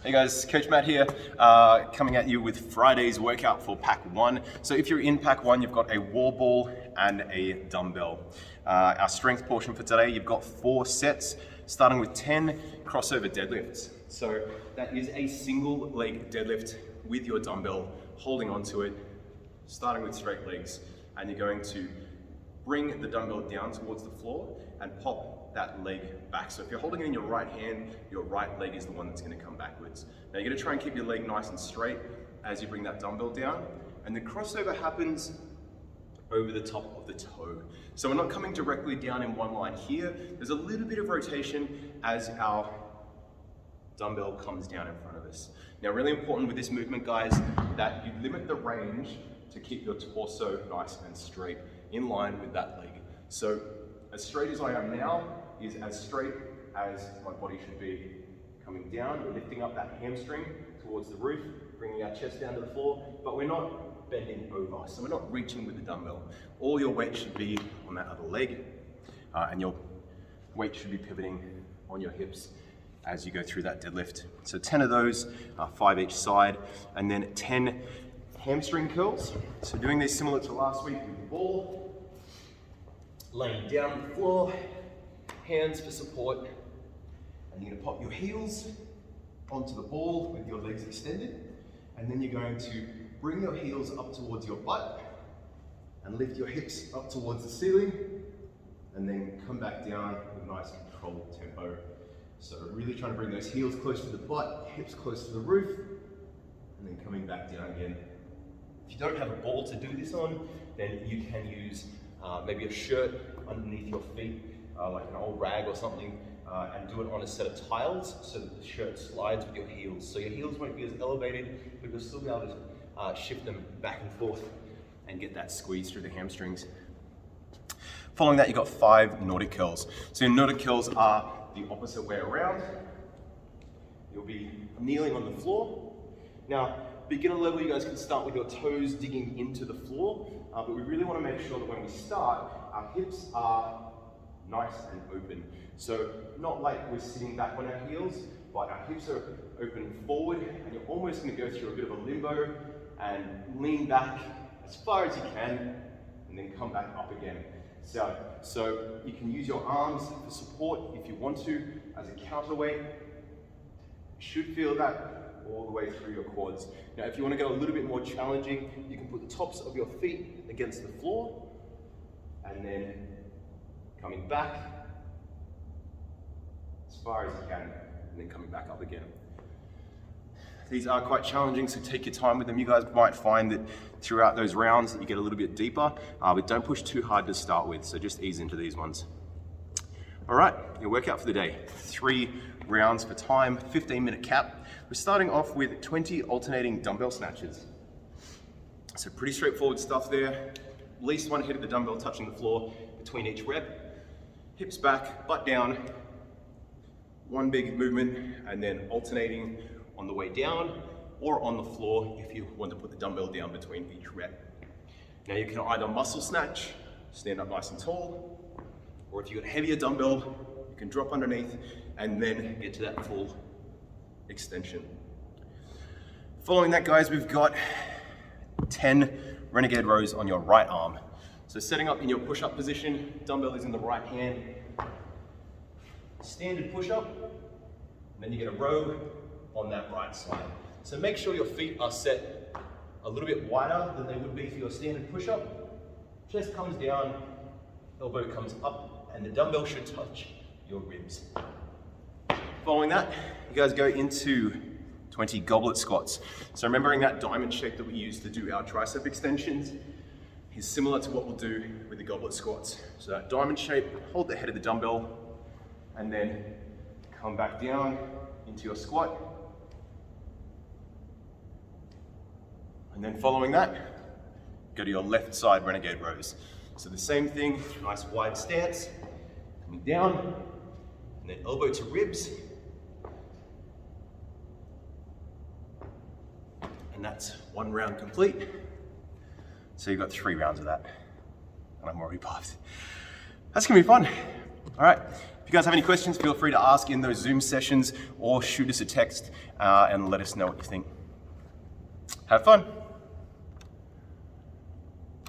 Hey guys, Coach Matt here, coming at you with Friday's workout for Pack 1. So if you're in Pack 1, you've got a wall ball and a dumbbell. Our strength portion for today, you've got 4 sets, starting with 10 crossover deadlifts. So that is a single leg deadlift with your dumbbell, holding onto it, starting with straight legs. And you're going to bring the dumbbell down towards the floor and pop that leg back. So if you're holding it in your right hand, your right leg is the one that's going to come backwards. Now you're going to try and keep your leg nice and straight as you bring that dumbbell down, and the crossover happens over the top of the toe. So we're not coming directly down in one line here. There's a little bit of rotation as our dumbbell comes down in front of us. Now really important with this movement, guys, that you limit the range to keep your torso nice and straight in line with that leg. So as straight as I am now is as straight as my body should be coming down. We're lifting up that hamstring towards the roof, bringing our chest down to the floor, but we're not bending over. So we're not reaching with the dumbbell. All your weight should be on that other leg, and your weight should be pivoting on your hips as you go through that deadlift. So 10 of those, 5 each side, and then 10 hamstring curls. So doing these similar to last week with the ball, laying down on the floor, hands for support, and you're going to pop your heels onto the ball with your legs extended, and then you're going to bring your heels up towards your butt and lift your hips up towards the ceiling, and then come back down with a nice controlled tempo. So really trying to bring those heels close to the butt, hips close to the roof, and then coming back down again. If you don't have a ball to do this on, then you can use maybe a shirt underneath your feet, like an old rag or something, and do it on a set of tiles so that the shirt slides with your heels. So your heels won't be as elevated, but you'll still be able to shift them back and forth and get that squeeze through the hamstrings. Following that, you've got 5 Nordic curls. So your Nordic curls are the opposite way around. You'll be kneeling on the floor. Now, beginner level, you guys can start with your toes digging into the floor, but we really want to make sure that when we start, our hips are nice and open. So not like we're sitting back on our heels, but our hips are open forward, and you're almost going to go through a bit of a limbo and lean back as far as you can, and then come back up again. So you can use your arms for support if you want to, as a counterweight. You should feel that all the way through your quads. Now, if you want to go a little bit more challenging, you can put the tops of your feet against the floor, and then coming back as far as you can, and then coming back up again. These are quite challenging, so take your time with them. You guys might find that throughout those rounds that you get a little bit deeper, but don't push too hard to start with, so just ease into these ones. All right, your workout for the day. 3 rounds for time, 15-minute cap. We're starting off with 20 alternating dumbbell snatches. So pretty straightforward stuff there. At least one hit of the dumbbell touching the floor between each rep. Hips back, butt down. One big movement, and then alternating on the way down or on the floor if you want to put the dumbbell down between each rep. Now you can either muscle snatch, stand up nice and tall, or if you've got a heavier dumbbell, you can drop underneath and then get to that full extension. Following that, guys, we've got 10 renegade rows on your right arm. So setting up in your push-up position, dumbbell is in the right hand. Standard push-up, and then you get a row on that right side. So make sure your feet are set a little bit wider than they would be for your standard push-up. Chest comes down, elbow comes up, and the dumbbell should touch your ribs. Following that, you guys go into 20 goblet squats. So remembering that diamond shape that we use to do our tricep extensions is similar to what we'll do with the goblet squats. So that diamond shape, hold the head of the dumbbell, and then come back down into your squat. And then following that, go to your left side renegade rows. So the same thing, nice wide stance, coming down, and then elbow to ribs. And that's 1 round complete. So you've got 3 rounds of that. And I'm already puffed. That's gonna be fun. All right, if you guys have any questions, feel free to ask in those Zoom sessions or shoot us a text and let us know what you think. Have fun.